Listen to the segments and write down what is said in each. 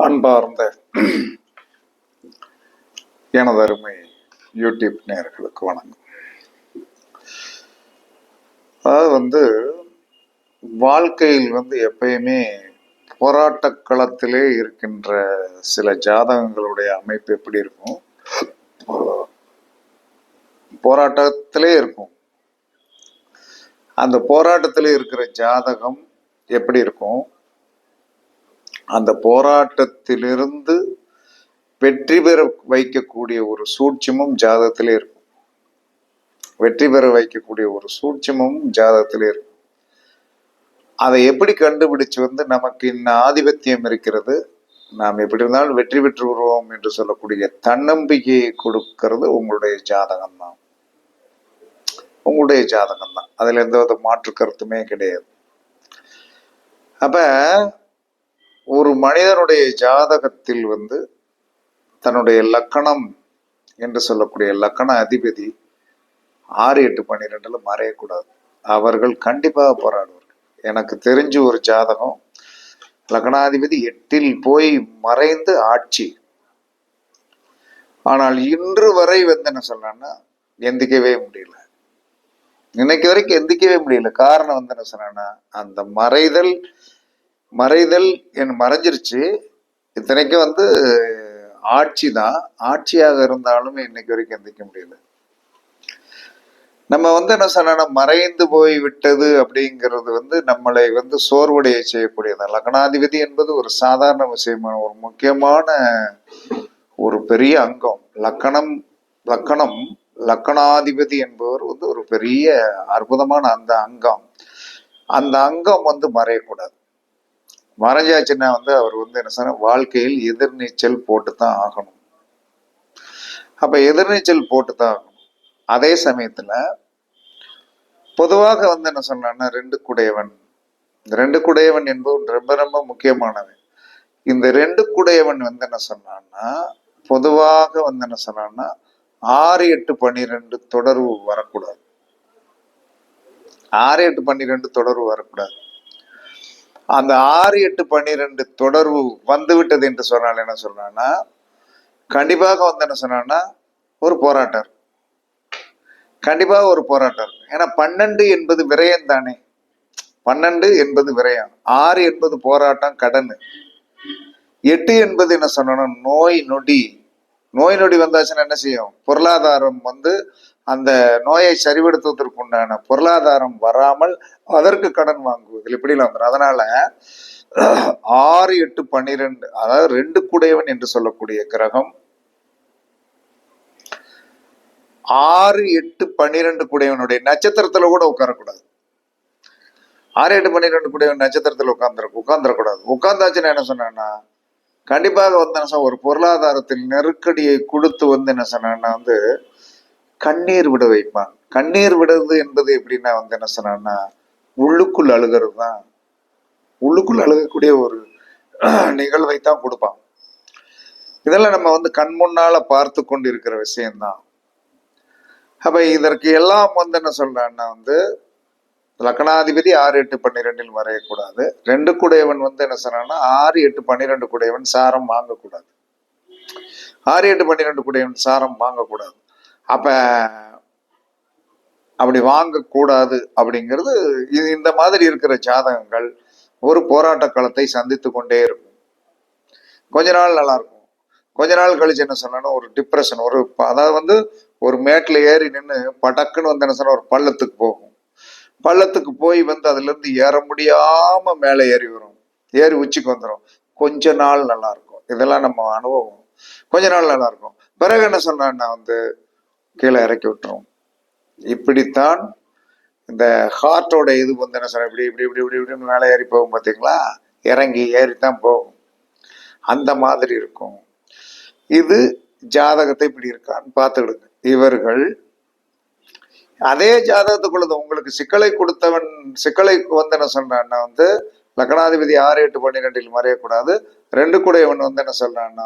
அன்பார்ந்த எனது அருமை யூடியூப் நேயர்களுக்கு வணக்கம். அதாவது வாழ்க்கையில் எப்பயுமே போராட்ட களத்திலே இருக்கின்ற சில ஜாதகங்களுடைய அமைப்பு எப்படி இருக்கும்? போராட்டத்திலே இருக்கும். அந்த போராட்டத்திலே இருக்கிற ஜாதகம் எப்படி இருக்கும்? அந்த போராட்டத்திலிருந்து வெற்றி பெற வைக்கக்கூடிய ஒரு சூட்சமும் ஜாதகத்திலே இருக்கும். வெற்றி பெற வைக்கக்கூடிய ஒரு சூட்சமும் ஜாதகத்திலே இருக்கும். அதை எப்படி கண்டுபிடிச்சு நமக்கு இன்ன ஆதிபத்தியம் இருக்கிறது, நாம் எப்படி இருந்தாலும் வெற்றி பெற்று வருவோம் என்று சொல்லக்கூடிய தன்னம்பிக்கையை கொடுக்கிறது உங்களுடைய ஜாதகம் தான். உங்களுடைய ஜாதகம் தான். அதுல எந்த மாற்று கருத்துமே கிடையாது. அப்ப ஒரு மனிதனுடைய ஜாதகத்தில் தன்னுடைய லக்கணம் என்று சொல்லக்கூடிய லக்கண அதிபதி 6, 8, 12 மறையக்கூடாது. அவர்கள் கண்டிப்பாக போராடுவார்கள். எனக்கு தெரிஞ்சு ஒரு ஜாதகம் லக்னாதிபதி 8ல் போய் மறைந்து ஆட்சி. ஆனால் இன்று வரை என்ன சொன்னா எந்திக்கவே முடியல. இன்னைக்கு வரைக்கும் எந்திக்கவே முடியல. காரணம் என்ன சொன்னா அந்த மறைதல் மறைஞ்சிருச்சு. இத்தனைக்கும் ஆட்சி தான். ஆட்சியாக இருந்தாலும் இன்னைக்கு வரைக்கும் எந்திக்க முடியல. நம்ம என்ன சொன்னா மறைந்து போய் விட்டது அப்படிங்கிறது நம்மளை சோர்வடைய செய்யக்கூடியது. லக்னாதிபதி என்பது ஒரு சாதாரண விஷயமான ஒரு முக்கியமான ஒரு பெரிய அங்கம். லக்கணாதிபதி என்பவர் ஒரு பெரிய அற்புதமான அந்த அங்கம் மறையக்கூடாது. மறைஞ்சாச்சுன்னா அவர் என்ன சொன்ன வாழ்க்கையில் எதிர்நீச்சல் போட்டுத்தான் ஆகணும். அப்ப எதிர்நீச்சல் போட்டுத்தான் ஆகணும். அதே சமயத்துல பொதுவாக என்ன சொன்னா 2 குடையவன். இந்த 2 குடையவன் என்பது ரொம்ப ரொம்ப முக்கியமானவன். இந்த 2 குடையவன் என்ன சொன்னான்னா பொதுவாக என்ன சொன்னான்னா 6, 8, 12 தொடர்பு வரக்கூடாது. 6, 8, 12 தொடர்பு வரக்கூடாது. அந்த 6, 8, 12 தொடர்பு வந்துவிட்டது என்று சொன்னால் என்ன சொன்னா கண்டிப்பாக என்ன சொன்னா ஒரு போராட்டம். கண்டிப்பாக ஒரு போராட்டம். ஏன்னா 12 என்பது விரயம் தானே. 12 என்பது விரயம். 6 என்பது போராட்டம், கடன். 8 என்பது என்ன சொன்னா நோய் நொடி வந்தாச்சுன்னா என்ன செய்யும்? பொருளாதாரம் அந்த நோயை சரிபடுத்துவதற்கு உண்டான பொருளாதாரம் வராமல் அதற்கு கடன் வாங்குவதில் இப்படிலாம் வந்துடும். அதனால 6, 8, 12 அதாவது 2 குடையவன் என்று சொல்லக்கூடிய கிரகம் 6, 8, 12 குடையவனுடைய நட்சத்திரத்துல கூட உட்காரக்கூடாது. 6, 8, 12 குடையவன் நட்சத்திரத்துல உட்கார்ந்துடக்கூடாது. உட்கார்ந்தாச்சுன்னா என்ன சொன்னா கண்டிப்பாக ஒரு பொருளாதாரத்தில் நெருக்கடியை கொடுத்து என்ன சொன்னா கண்ணீர் விட வைப்பான். கண்ணீர் விடுறது என்பது எப்படின்னா என்ன சொன்னா உள்ளுக்குள் அழுகிறது தான். உள்ளுக்குள் அழுகக்கூடிய ஒரு நிகழ்வை தான் கொடுப்பான். இதெல்லாம் நம்ம கண் முன்னால பார்த்து கொண்டு இருக்கிற விஷயம்தான். அப்ப இதற்கு எல்லாம் என்ன சொல்றான்னா லக்னாதிபதி 6, 8, 12 மறையக்கூடாது. 2 குடையவன் என்ன சொன்னா 6, 8, 12 குடையவன் சாரம் வாங்கக்கூடாது. 6, 8, 12 குடையவன் சாரம் வாங்கக்கூடாது. அப்ப அப்படி வாங்கக்கூடாது அப்படிங்கிறது இந்த மாதிரி இருக்கிற ஜாதகங்கள் ஒரு போராட்ட காலத்தை சந்தித்து கொண்டே இருக்கும். கொஞ்ச நாள் நல்லா இருக்கும். கொஞ்ச நாள் கழிச்சு என்ன சொன்னா ஒரு டிப்ரெஷன், அதாவது ஒரு மேட்ல ஏறி நின்று படக்குன்னு என்ன சொன்னா ஒரு பள்ளத்துக்கு போகும். பள்ளத்துக்கு போய் அதுல இருந்து ஏற முடியாம மேலே ஏறி வரும். ஏறி உச்சிக்கு வந்துடும். கொஞ்ச நாள் நல்லா இருக்கும். இதெல்லாம் நம்ம அனுபவம். கொஞ்ச நாள் நல்லா இருக்கும். பிறகு என்ன சொன்னா கீழே இறக்கி விட்டுரும். இப்படித்தான் இந்த ஹார்ட்டோட இது என்ன சொன்ன இப்படி இப்படி இப்படி இப்படி இப்படி மேலே ஏறி போகும். பார்த்தீங்களா? இறங்கி ஏறித்தான் போகும். அந்த மாதிரி இருக்கும். இது ஜாதகத்தை இப்படி இருக்கான்னு பார்த்துக்கிடுங்க. இவர்கள் அதே ஜாதகத்துக்குள்ளது உங்களுக்கு சிக்கலை கொடுத்தவன் சிக்கலை என்ன சொல்றான்னா லக்னாதிபதி 6, 8, 12 மறையக்கூடாது. 2 குடையவன் என்ன சொல்றான்னா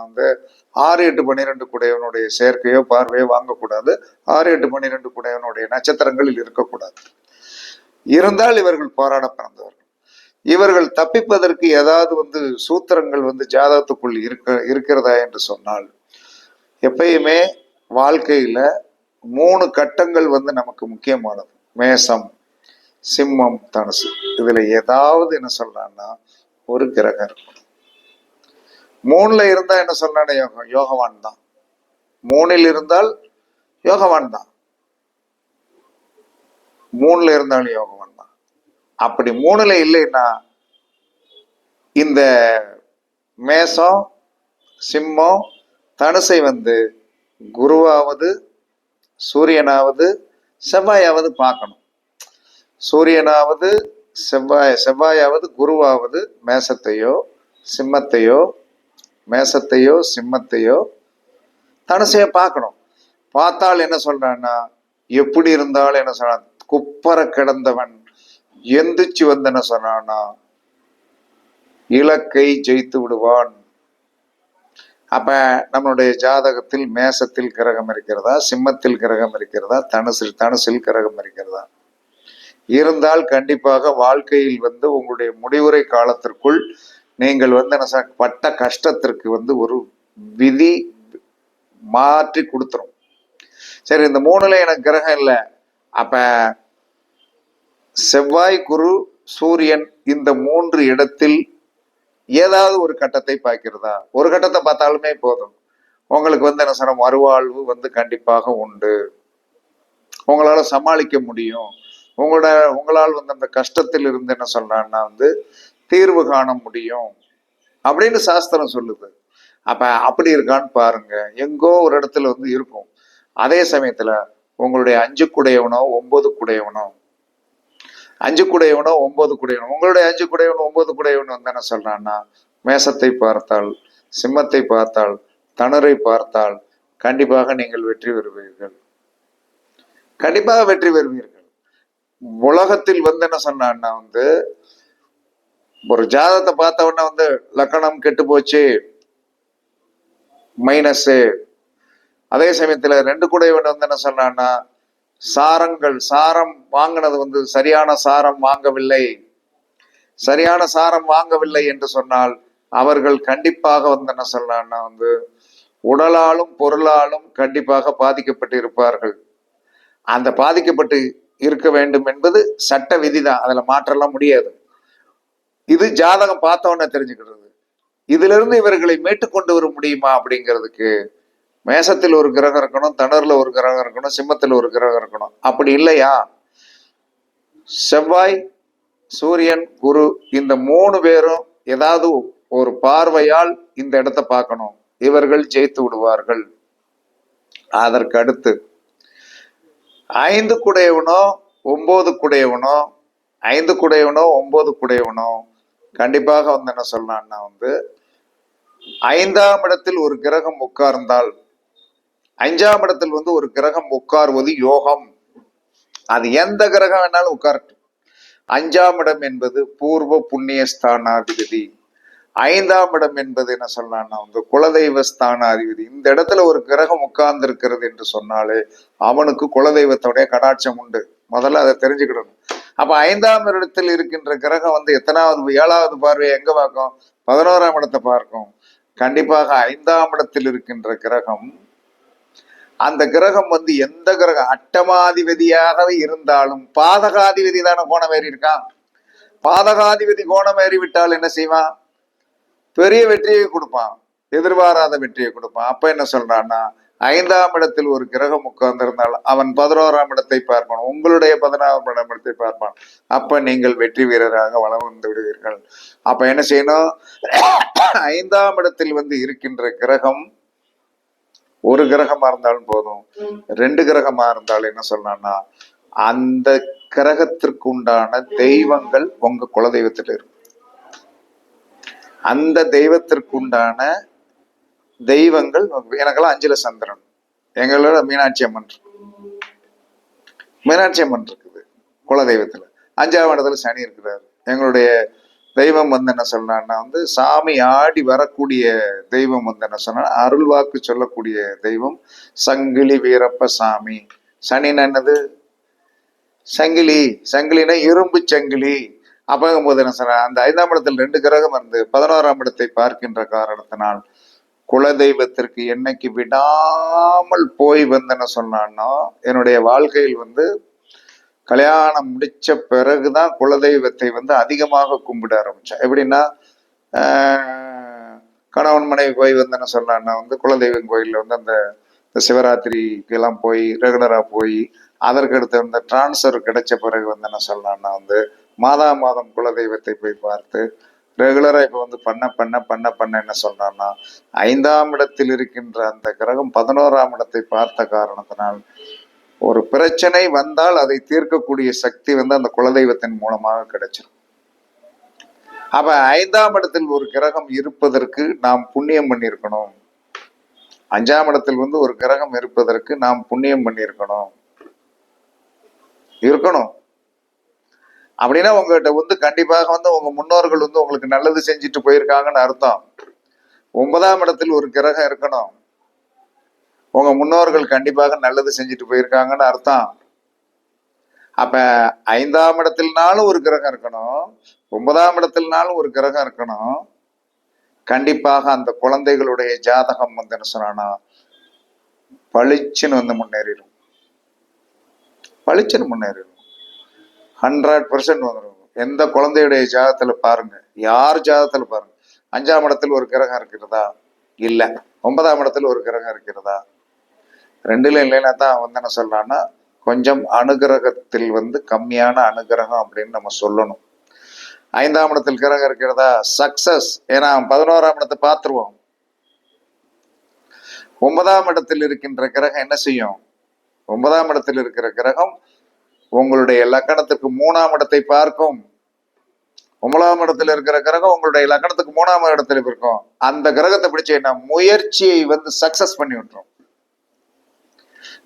6, 8, 12 குடையவனுடைய சேர்க்கையோ பார்வையோ வாங்கக்கூடாது. 6, 8, 12 குடையவனுடைய நட்சத்திரங்களில் இருக்கக்கூடாது. இருந்தால் இவர்கள் போராட பிறந்தவர்கள். இவர்கள் தப்பிப்பதற்கு ஏதாவது சூத்திரங்கள் ஜாதகத்துக்குள் இருக்கிறதா என்று சொன்னால், எப்பயுமே வாழ்க்கையில 3 கட்டங்கள் நமக்கு முக்கியமானது. மேசம், சிம்மம், தனுசு. இதுல ஏதாவது என்ன சொல்றான்னா ஒரு கிரகம் இருக்கும். 3ல இருந்தா என்ன சொல்றான யோகவான் தான். 3ல் இருந்தால் யோகவான் தான். 3ல இருந்தாலும் யோகவான் தான். அப்படி 3ல இல்லைன்னா இந்த மேசம், சிம்மம், தனுசை குருவாவது, சூரியனாவது, செவ்வாயாவது பார்க்கணும். சூரியனாவது, செவ்வாயாவது, குருவாவது மேசத்தையோ சிம்மத்தையோ, மேசத்தையோ சிம்மத்தையோ தனுசைய பார்க்கணும். பார்த்தால் என்ன சொல்றான்னா, எப்படி இருந்தாலும் என்ன சொல்றான், குப்பர கிடந்தவன் எந்திரிச்சு என்ன சொன்னான்னா இலக்கை ஜெயித்து விடுவான். அப்ப நம்மளுடைய ஜாதகத்தில் மேசத்தில் கிரகம் இருக்கிறதா, சிம்மத்தில் கிரகம் இருக்கிறதா, தனுசில் கிரகம் இருக்கிறதா? இருந்தால் கண்டிப்பாக வாழ்க்கையில் உங்களுடைய முடிவுரை காலத்திற்குள் நீங்கள் பட்ட கஷ்டத்திற்கு ஒரு விதி மாற்றி கொடுத்துரும். சரி, இந்த 3ல எனக்கு கிரகம் இல்லை, அப்ப செவ்வாய், குரு, சூரியன் இந்த 3 இடத்தில் ஏதாவது ஒரு கட்டத்தை பார்க்கிறதா? ஒரு கட்டத்தை பார்த்தாலுமே போதும். உங்களுக்கு என்ன சொன்ன மறுவாழ்வு கண்டிப்பாக உண்டு. உங்களால சமாளிக்க முடியும். உங்களால் அந்த கஷ்டத்தில் இருந்து என்ன சொல்றான்னா தீர்வு காண முடியும் அப்படின்னு சாஸ்திரம் சொல்லுது. அப்ப அப்படி இருக்கான்னு பாருங்க. எங்கோ ஒரு இடத்துல இருக்கும். அதே சமயத்துல உங்களுடைய 5 குடையவனோ 9 குடையவனோ, 5 குடையவனோ 9 குடையவனோ, உங்களுடைய 5 குடையவனோ 9 குடையவனோ என்ன சொல்றான்னா, மேசத்தை பார்த்தால், சிம்மத்தை பார்த்தால், தனுரை பார்த்தால் கண்டிப்பாக நீங்கள் வெற்றி பெறுவீர்கள். கண்டிப்பாக வெற்றி பெறுவீர்கள். உலகத்தில் என்ன சொன்னான்னா ஒரு ஜாதகத்தை பார்த்த உடனே லக்கணம் கெட்டு போச்சு மைனஸ். அதே சமயத்துல 2 குடையவன் என்ன சொன்னான்னா, சாரம் வாங்கினது சரியான சாரம் வாங்கவில்லை, சரியான சாரம் வாங்கவில்லை என்று சொன்னால் அவர்கள் கண்டிப்பாக என்ன சொன்னான்னா உடலாலும் பொருளாலும் கண்டிப்பாக பாதிக்கப்பட்டு இருப்பார்கள். அந்த பாதிக்கப்பட்டு இருக்க வேண்டும் என்பது சட்ட விதிதான், அதுல மாற்றலாம் முடியாது. இது ஜாதகம் பார்த்தவொன்னே தெரிஞ்சுக்கிறது. இதுல இருந்து இவர்களை மீட்டு கொண்டு வர முடியுமா அப்படிங்கிறதுக்கு மேசத்தில் ஒரு கிரகம் இருக்கணும், தனுர்ல ஒரு கிரகம் இருக்கணும், சிம்மத்தில் ஒரு கிரகம் இருக்கணும். அப்படி இல்லையா, செவ்வாய், சூரியன், குரு இந்த 3 பேரும் ஏதாவது ஒரு பார்வையால் இந்த இடத்தை பார்க்கணும். இவர்கள் ஜெயித்து விடுவார்கள். அதற்கு அடுத்து 5 குடையவனோ 9 குடையவனோ, 5 குடையவனோ 9 குடையவனோ கண்டிப்பாக என்ன சொல்லலாம்னா 5ஆம் இடத்தில் ஒரு கிரகம் உட்கார்ந்தால், 5ஆம் இடத்தில் ஒரு கிரகம் உட்கார்வது யோகம். அது எந்த கிரகம் வேணாலும் உட்காரட்டும். 5ஆம் இடம் என்பது பூர்வ புண்ணிய ஸ்தானாதிபதி. 5ஆம் இடம் என்பது என்ன சொல்லலாம்னா குலதெய்வ ஸ்தானாதிபதி. இந்த இடத்துல ஒரு கிரகம் உட்கார்ந்து இருக்கிறது என்று சொன்னாலே அவனுக்கு குலதெய்வத்தோடைய கடாட்சம் உண்டு. முதல்ல அதை தெரிஞ்சுக்கிடணும். அப்ப 5ஆம் இடத்தில் இருக்கின்ற கிரகம் எத்தனாவது, 7வது பார்வையை எங்க பார்க்கும்? 11ஆம் இடத்தை பார்க்கும். கண்டிப்பாக 5ஆம் இடத்தில் இருக்கின்ற கிரகம், அந்த கிரகம் எந்த கிரகம் அட்டமாதிபதியாகவே இருந்தாலும் பாதகாதிபதி தானே கோணம் ஏறி இருக்கான். பாதகாதிபதி கோணம் ஏறி விட்டால் என்ன செய்வான்? பெரிய வெற்றியை கொடுப்பான், எதிர்பாராத வெற்றியை கொடுப்பான். அப்ப என்ன சொல்றான்னா, 5ஆம் இடத்தில் ஒரு கிரகம் உட்கார்ந்திருந்தால் அவன் 11ஆம் இடத்தை பார்ப்பான், உங்களுடைய 11ஆம் இடத்தை பார்ப்பான். அப்ப நீங்கள் வெற்றி வீரராக வளம் வந்து விடுவீர்கள். அப்ப என்ன செய்யணும்? 5ஆம் இடத்தில் இருக்கின்ற கிரகம் ஒரு கிரகமா இருந்தாலும் போதும், 2 கிரகமா இருந்தாலும் என்ன சொல்லலாம்னா அந்த கிரகத்திற்கு உண்டான தெய்வங்கள் உங்க குலதெய்வத்தில் இருக்கும். அந்த தெய்வத்திற்கு உண்டான தெய்வங்கள் எனக்கெல்லாம் 5ல சந்திரன், எங்களோட மீனாட்சி அம்மன் இருக்குது குலதெய்வத்துல. 5ஆம் இடத்துல சனி இருக்கிறாரு. எங்களுடைய தெய்வம் என்ன சொன்னா சாமி ஆடி வரக்கூடிய தெய்வம் என்ன சொன்னா அருள் வாக்கு சொல்லக்கூடிய தெய்வம் சங்கிலி வீரப்ப சாமி. சனின்னு என்னது? சங்கிலி. சங்கிலினா இரும்பு சங்கிலி. அப்பங்கும்போது என்ன சொல்ற, அந்த 5ஆம் இடத்தில் 2 கிரகம் இருந்து 11ஆம் இடத்தை பார்க்கின்ற காரணத்தினால் குலதெய்வத்திற்கு என்னைக்கு விடாமல் போய் வந்தேன்னு சொன்னான்னா, என்னுடைய வாழ்க்கையில் வந்து கல்யாணம் முடிச்ச பிறகுதான் குலதெய்வத்தை வந்து அதிகமாக கும்பிட ஆரம்பிச்சேன். எப்படின்னா, கணவன் மனைவி போய் வந்தேன்னு சொன்னான்னா வந்து குலதெய்வம் கோயிலில் வந்து அந்த சிவராத்திரிக்கு எல்லாம் போய் ரெகுலரா போய், அதற்கு அடுத்து அந்த டிரான்ஸ்ஃபர் கிடைச்ச பிறகு வந்து என்ன சொல்லலாம்னா வந்து மாதம் குலதெய்வத்தை போய் பார்த்து ரெகுலரா இப்ப வந்து பண்ண என்ன சொல்றான்னா, 5ஆம் இடத்தில் இருக்கின்ற அந்த கிரகம் 11ஆம் இடத்தை பார்த்த காரணத்தினால் ஒரு பிரச்சனை வந்தால் அதை தீர்க்கக்கூடிய சக்தி வந்து அந்த குலதெய்வத்தின் மூலமாக கிடைச்சிடும். அப்ப 5ஆம் இடத்தில் ஒரு கிரகம் இருப்பதற்கு நாம் புண்ணியம் பண்ணியிருக்கணும். 5ஆம் இடத்தில் வந்து ஒரு கிரகம் இருப்பதற்கு நாம் புண்ணியம் பண்ணியிருக்கணும். அப்படின்னா உங்ககிட்ட வந்து கண்டிப்பாக வந்து உங்க முன்னோர்கள் வந்து உங்களுக்கு நல்லது செஞ்சுட்டு போயிருக்காங்கன்னு அர்த்தம். 9ஆம் இடத்தில் ஒரு கிரகம் இருக்கணும். உங்க முன்னோர்கள் கண்டிப்பாக நல்லது செஞ்சுட்டு போயிருக்காங்கன்னு அர்த்தம். அப்ப 5ஆம் இடத்தில்னாலும் ஒரு கிரகம் இருக்கணும், 9ஆம் இடத்தில்னாலும் ஒரு கிரகம் இருக்கணும். கண்டிப்பாக அந்த குழந்தைகளுடைய ஜாதகம் வந்து என்ன சொன்னா பளிச்சுன்னு வந்து முன்னேறிடும். பளிச்சுன்னு முன்னேறிடும். 100% வந்துடும். எந்த குழந்தையுடைய ஜாதகத்துல பாருங்க, யார் ஜாதகத்துல பாருங்க, 5ஆம் இடத்தில் ஒரு கிரகம் இருக்கிறதா? இல்ல. 9ஆம் இடத்துல ஒரு கிரகம் இருக்கிறதா? 2ல இல்லைன்னா தான் வந்து என்ன சொல்றான்னா கொஞ்சம் அனுகிரகத்தில் வந்து கம்மியான அனுகிரகம் அப்படின்னு நம்ம சொல்லணும். 5ஆம் இடத்தில் கிரகம் இருக்கிறதா? சக்சஸ். ஏன்னா 11ஆம் இடத்தை பார்த்துருவோம். 9ஆம் இடத்தில் இருக்கின்ற கிரகம் என்ன செய்யும்? 9ஆம் இடத்தில் இருக்கிற கிரகம் உங்களுடைய லக்கணத்துக்கு 3ஆம் இடத்தை பார்க்கும். 9ஆம் இடத்துல இருக்கிற கிரகம் உங்களுடைய லக்கணத்துக்கு 3ஆம் இடத்துல இருக்கும். அந்த கிரகத்தை பிடிச்ச முயற்சியை வந்து சக்சஸ் பண்ணி விட்டுரும்.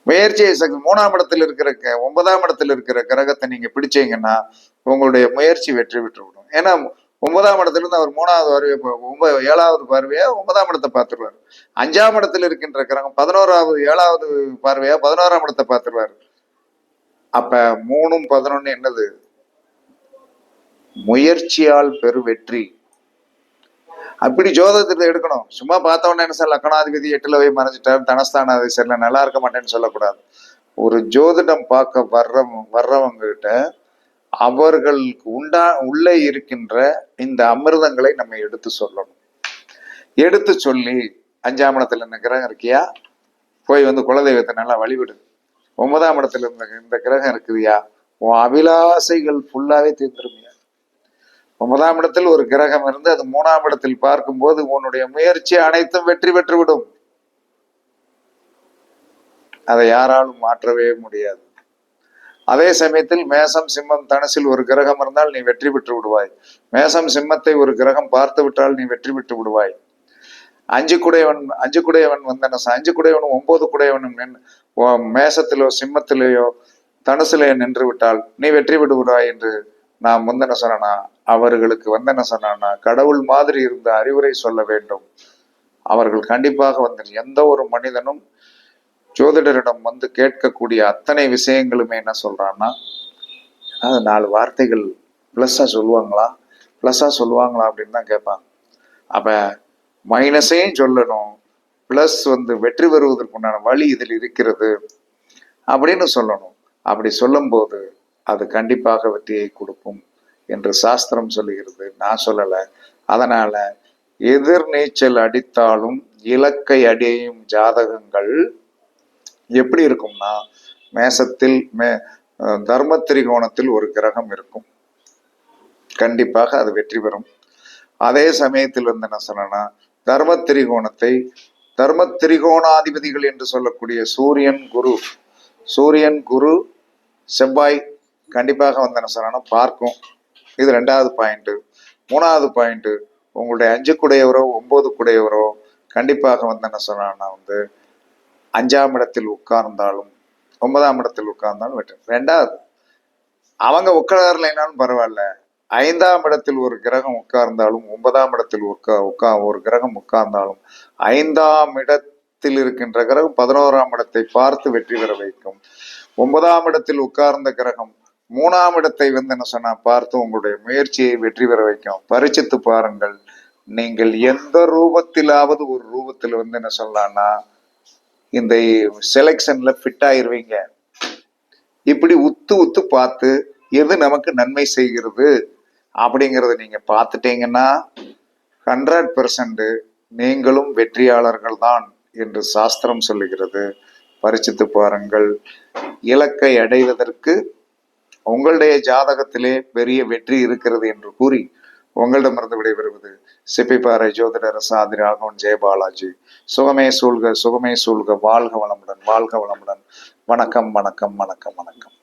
முயற்சியை 3ஆம் இடத்துல இருக்கிற 9ஆம் இடத்துல இருக்கிற கிரகத்தை நீங்க பிடிச்சீங்கன்னா உங்களுடைய முயற்சி வெற்றி பெற்று விடும். ஏன்னா 9ஆம் இடத்துல இருந்து அவர் 3வது பார்வையை 7வது பார்வையா 9ஆம் இடத்தை பார்த்துருவாரு. 5ஆம் இடத்துல இருக்கின்ற கிரகம் 11வது 7வது பார்வையா 11ஆம் இடத்தை பார்த்துருவாரு. அப்ப 3ம் 11 என்னது? முயற்சியால் பெரு வெற்றி. அப்படி ஜோதகத்தை எடுக்கணும். சும்மா பார்த்தவொன்னே என்ன சார் லக்கணாதிபதி 8ல போய் மறைஞ்சிட்டாரு, தனஸ்தானாதிபதி சரியில்ல, நல்லா இருக்க மாட்டேன்னு சொல்லக்கூடாது. ஒரு ஜோதிடம் பார்க்க வர்றவங்க கிட்ட அவர்களுக்கு உள்ளே இருக்கின்ற இந்த அமிர்தங்களை நம்ம எடுத்து சொல்லணும். எடுத்து சொல்லி 5ஆம் இடத்துல இந்த கிரகம் இருக்கியா, போய் வந்து குலதெய்வத்தை நல்லா வழிவிடு. 9ஆம் இடத்துல இந்த கிரகம் இருக்குதுயா, உன் அபிலாசைகள் ஃபுல்லாவே தீர்ந்துருமியா. 9ஆம் இடத்தில் ஒரு கிரகம் இருந்து அது 3ஆம் இடத்தில் பார்க்கும்போது உன்னுடைய முயற்சி அனைத்தும் வெற்றி பெற்றுவிடும். அதை யாராலும் மாற்றவே முடியாது. அதே சமயத்தில் மேசம் சிம்மம் தனுசில் ஒரு கிரகம் இருந்தால் நீ வெற்றி பெற்று விடுவாய். மேசம் சிம்மத்தை ஒரு கிரகம் பார்த்து விட்டால் நீ வெற்றி பெற்று விடுவாய். 5 குடையவன் வந்து 5 குடையவனும் 9 குடையவனும் மேசத்திலோ சிம்மத்திலேயோ தனுசிலேயோ நின்று விட்டால் நீ வெற்றி பெற்று விடுவாய் என்று நான் வந்து என்ன சொன்னா அவர்களுக்கு வந்து என்ன சொன்னா கடவுள் மாதிரி இருந்த அறிவுரை சொல்ல வேண்டும். அவர்கள் கண்டிப்பாக வந்து எந்த ஒரு மனிதனும் ஜோதிடரிடம் வந்து கேட்கக்கூடிய அத்தனை விஷயங்களுமே என்ன சொல்றான்னா, அது 4 வார்த்தைகள் பிளஸ்ஸா சொல்லுவாங்களா அப்படின்னு தான் கேட்பாங்க. அப்ப மைனஸையும் சொல்லணும், பிளஸ் வந்து வெற்றி பெறுவதற்குண்டான வழி இதில் இருக்கிறது அப்படின்னு சொல்லணும். அப்படி சொல்லும் போது அது கண்டிப்பாக வெற்றியை கொடுக்கும் என்று சாஸ்திரம் சொல்லுகிறது, நான் சொல்லலை. அதனால எதிர்நீச்சல் அடித்தாலும் இலக்கை அடையும் ஜாதகங்கள் எப்படி இருக்கும்னா, மேசத்தில் தர்ம திரிகோணத்தில் ஒரு கிரகம் இருக்கும், கண்டிப்பாக அது வெற்றி பெறும். அதே சமயத்தில் வந்து என்ன சொன்னா தர்ம திரிகோணாதிபதிகள் என்று சொல்லக்கூடிய சூரியன் குரு செவ்வாய் கண்டிப்பாக வந்து என்ன சொன்னா பார்க்கும். இது 2வது பாயிண்ட். 3வது பாயிண்ட், உங்களுடைய 5 குடையவரோ 9 குடையவரோ கண்டிப்பாக வந்து என்ன சொன்னா வந்து 5ஆம் இடத்தில் உட்கார்ந்தாலும் 9ஆம் இடத்தில் உட்கார்ந்தாலும் வெற்றி. 2வது, அவங்க உட்காரலைனாலும் பரவாயில்ல, 5ஆம் இடத்தில் ஒரு கிரகம் உட்கார்ந்தாலும் 9ஆம் இடத்தில் ஒரு கிரகம் உட்கார்ந்தாலும் 5ஆம் இடத்தில் இருக்கின்ற கிரகம் 11ஆம் இடத்தை பார்த்து வெற்றி பெற வைக்கும். 9ஆம் இடத்தில் உட்கார்ந்த கிரகம் மூணாம் இடத்தை வந்து என்ன சொன்னா பார்த்து உங்களுடைய முயற்சியை வெற்றி பெற வைக்கும். பரிச்சித்து பாருங்கள். நீங்கள் எந்த ரூபத்திலாவது ஒரு ரூபத்தில் வந்து என்ன சொல்லலாம்னா இந்த செலெக்ஷன்ல ஃபிட் ஆயிருவீங்க. இப்படி உத்து உத்து பார்த்து எது நமக்கு நன்மை செய்கிறது அப்படிங்கறத நீங்க பார்த்துட்டீங்கன்னா 100% நீங்களும் வெற்றியாளர்கள் தான் என்று சாஸ்திரம் சொல்லுகிறது. பரிச்சித்து பாருங்கள். இலக்கை அடைவதற்கு உங்களுடைய ஜாதகத்திலே பெரிய வெற்றி இருக்கிறது என்று கூறி உங்களிடமிருந்து விடைபெறுவது சிப்பிப்பாறை ஜோதிடர் சாதி ராகவன் ஜெயபாலாஜி. சுகமே சூழ்க, சுகமே சூழ்க. வாழ்க வளமுடன், வாழ்க வளமுடன். வணக்கம், வணக்கம், வணக்கம், வணக்கம்.